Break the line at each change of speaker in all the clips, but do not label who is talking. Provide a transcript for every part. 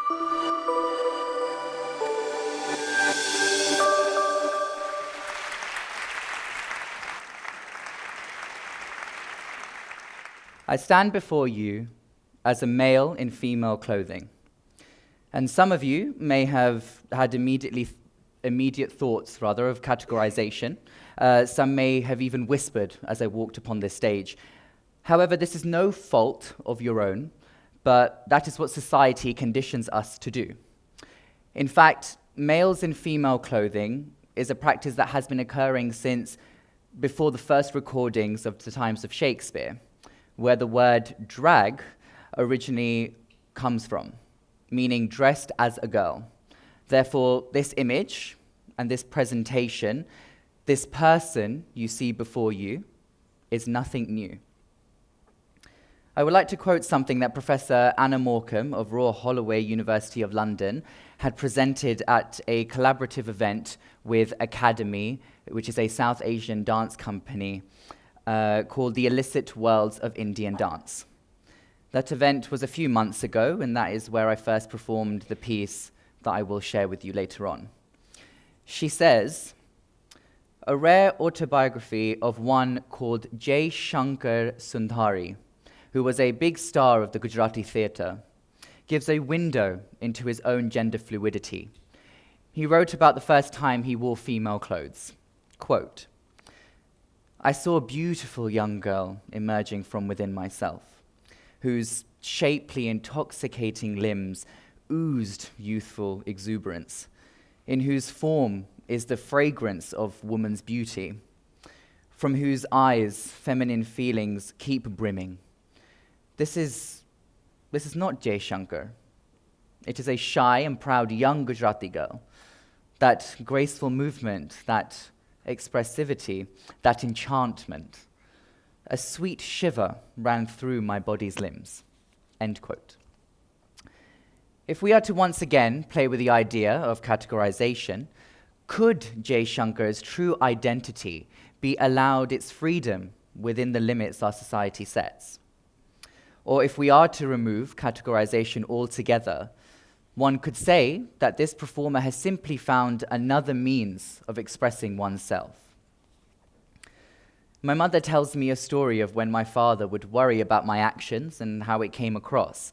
I stand before you as a male in female clothing. And some of you may have had immediate thoughts, of categorization. Some may have even whispered as I walked upon this stage. However, this is no fault of your own, but that is what society conditions us to do. In fact, males in female clothing is a practice that has been occurring since before the first recordings of the times of Shakespeare, where the word drag originally comes from, meaning dressed as a girl. Therefore, this image and this presentation, this person you see before you, is nothing new. I would like to quote something that Professor Anna Morecambe of Royal Holloway University of London had presented at a collaborative event with Academy, which is a South Asian dance company, called The Illicit Worlds of Indian Dance. That event was a few months ago, and that is where I first performed the piece that I will share with you later on. She says, a rare autobiography of one called J. Shankar Sundari, who was a big star of the Gujarati theatre, gives a window into his own gender fluidity. He wrote about the first time he wore female clothes. Quote, I saw a beautiful young girl emerging from within myself, whose shapely, intoxicating limbs oozed youthful exuberance, in whose form is the fragrance of woman's beauty, from whose eyes feminine feelings keep brimming. This is not Jay Shankar. It is a shy and proud young Gujarati girl. That graceful movement, that expressivity, that enchantment. A sweet shiver ran through my body's limbs. End quote. If we are to once again play with the idea of categorization, could Jay Shankar's true identity be allowed its freedom within the limits our society sets? Or if we are to remove categorization altogether, one could say that this performer has simply found another means of expressing oneself. My mother tells me a story of when my father would worry about my actions and how it came across,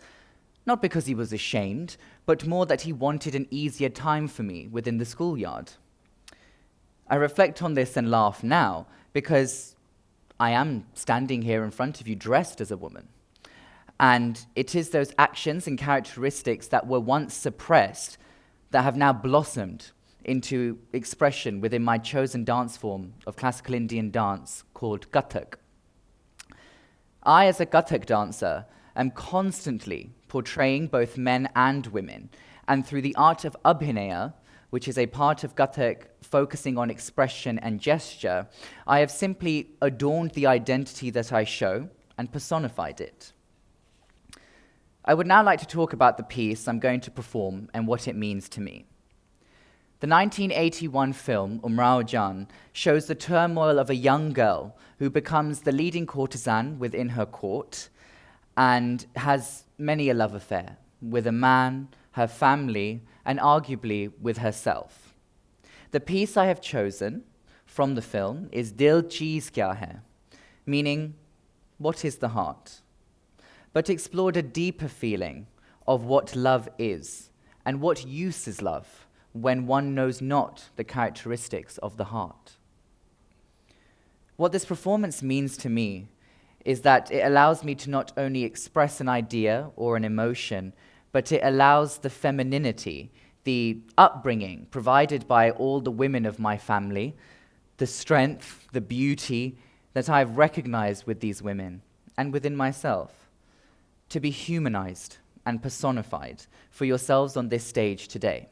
not because he was ashamed, but more that he wanted an easier time for me within the schoolyard. I reflect on this and laugh now because I am standing here in front of you dressed as a woman. And it is those actions and characteristics that were once suppressed that have now blossomed into expression within my chosen dance form of classical Indian dance called Kathak. I, as a Kathak dancer, am constantly portraying both men and women, and through the art of Abhinaya, which is a part of Kathak focusing on expression and gesture, I have simply adorned the identity that I show and personified it. I would now like to talk about the piece I'm going to perform and what it means to me. The 1981 film Umrao Jaan shows the turmoil of a young girl who becomes the leading courtesan within her court and has many a love affair with a man, her family, and arguably with herself. The piece I have chosen from the film is Dil Cheez Kya Hai, meaning, what is the heart? But explored a deeper feeling of what love is and what use is love when one knows not the characteristics of the heart. What this performance means to me is that it allows me to not only express an idea or an emotion, but it allows the femininity, the upbringing provided by all the women of my family, the strength, the beauty that I've recognized with these women and within myself, to be humanized and personified for yourselves on this stage today.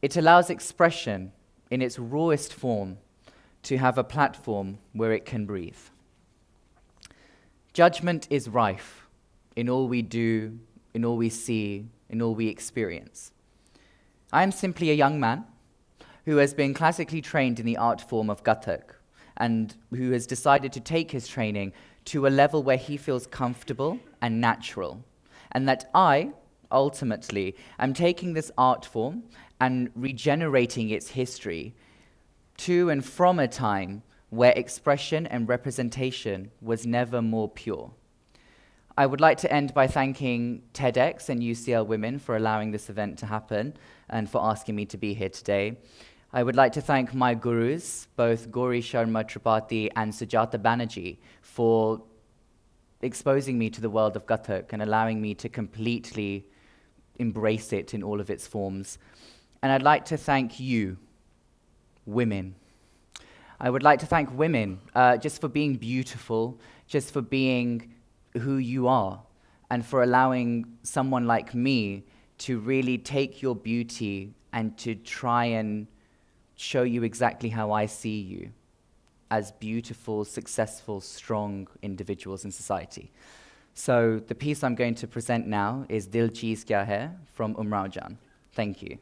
It allows expression in its rawest form to have a platform where it can breathe. Judgment is rife in all we do, in all we see, in all we experience. I am simply a young man who has been classically trained in the art form of Kathak and who has decided to take his training to a level where he feels comfortable and natural, and that I, ultimately, am taking this art form and regenerating its history to and from a time where expression and representation was never more pure. I would like to end by thanking TEDx and UCL Women for allowing this event to happen and for asking me to be here today. I would like to thank my gurus, both Gauri Sharma Tripathi and Sujata Banerjee, for exposing me to the world of Kathak and allowing me to completely embrace it in all of its forms. And I'd like to thank you, women. I would like to thank women just for being beautiful, just for being who you are, and for allowing someone like me to really take your beauty and to try and show you exactly how I see you as beautiful, successful, strong individuals in society. So the piece I'm going to present now is Dil Cheez Kya Hai from Umrao Jaan. Thank you.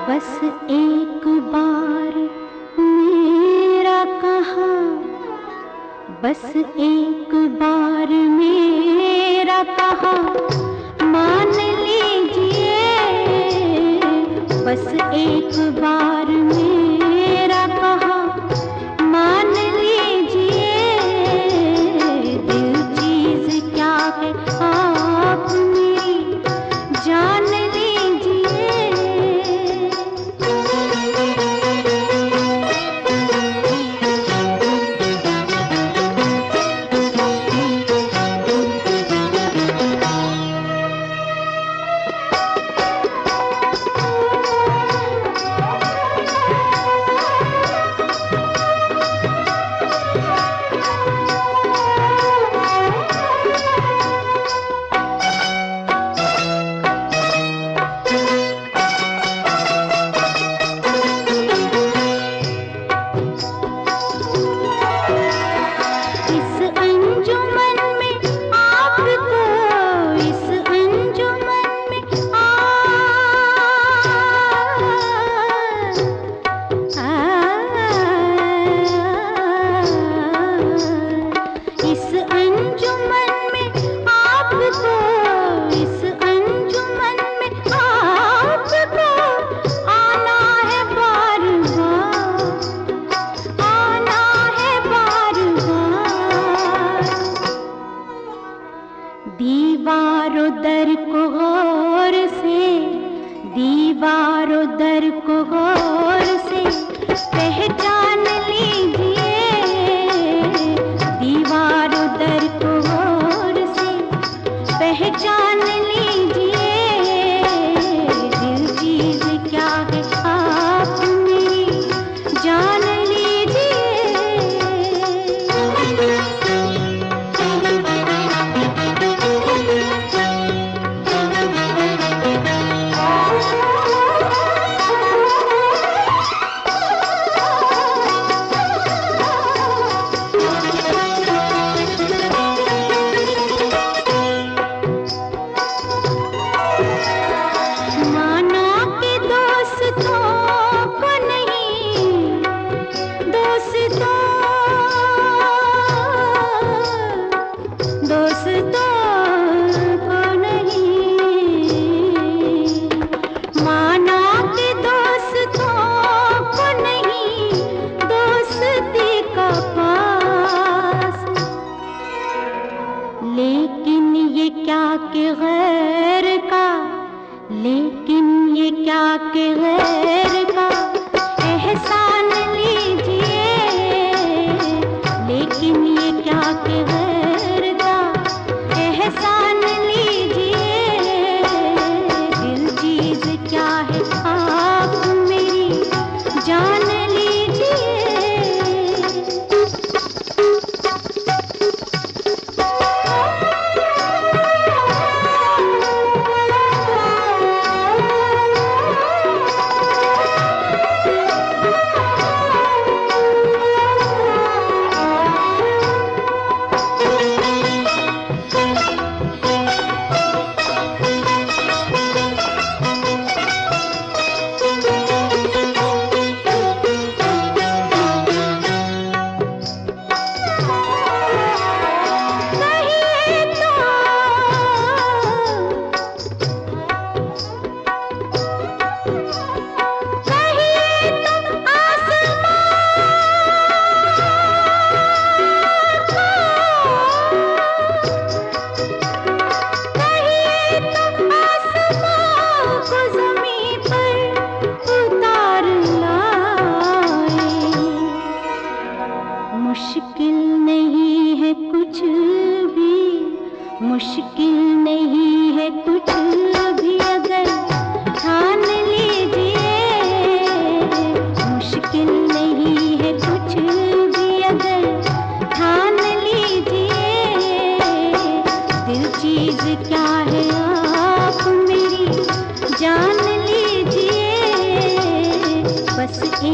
बस एक बार मेरा कहा, बस एक बार मेरा कहा मान लीजिए, बस एक बार मेरा कहा मान लीजिए, दिल चीज क्या है आप मेरी जान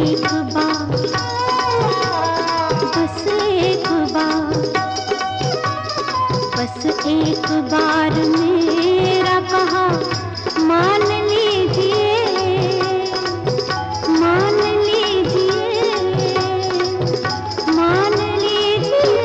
एक बार, बस एक बार, बस एक बार मेरा कहा मान लीजिए, मान लीजिए, मान लीजिए।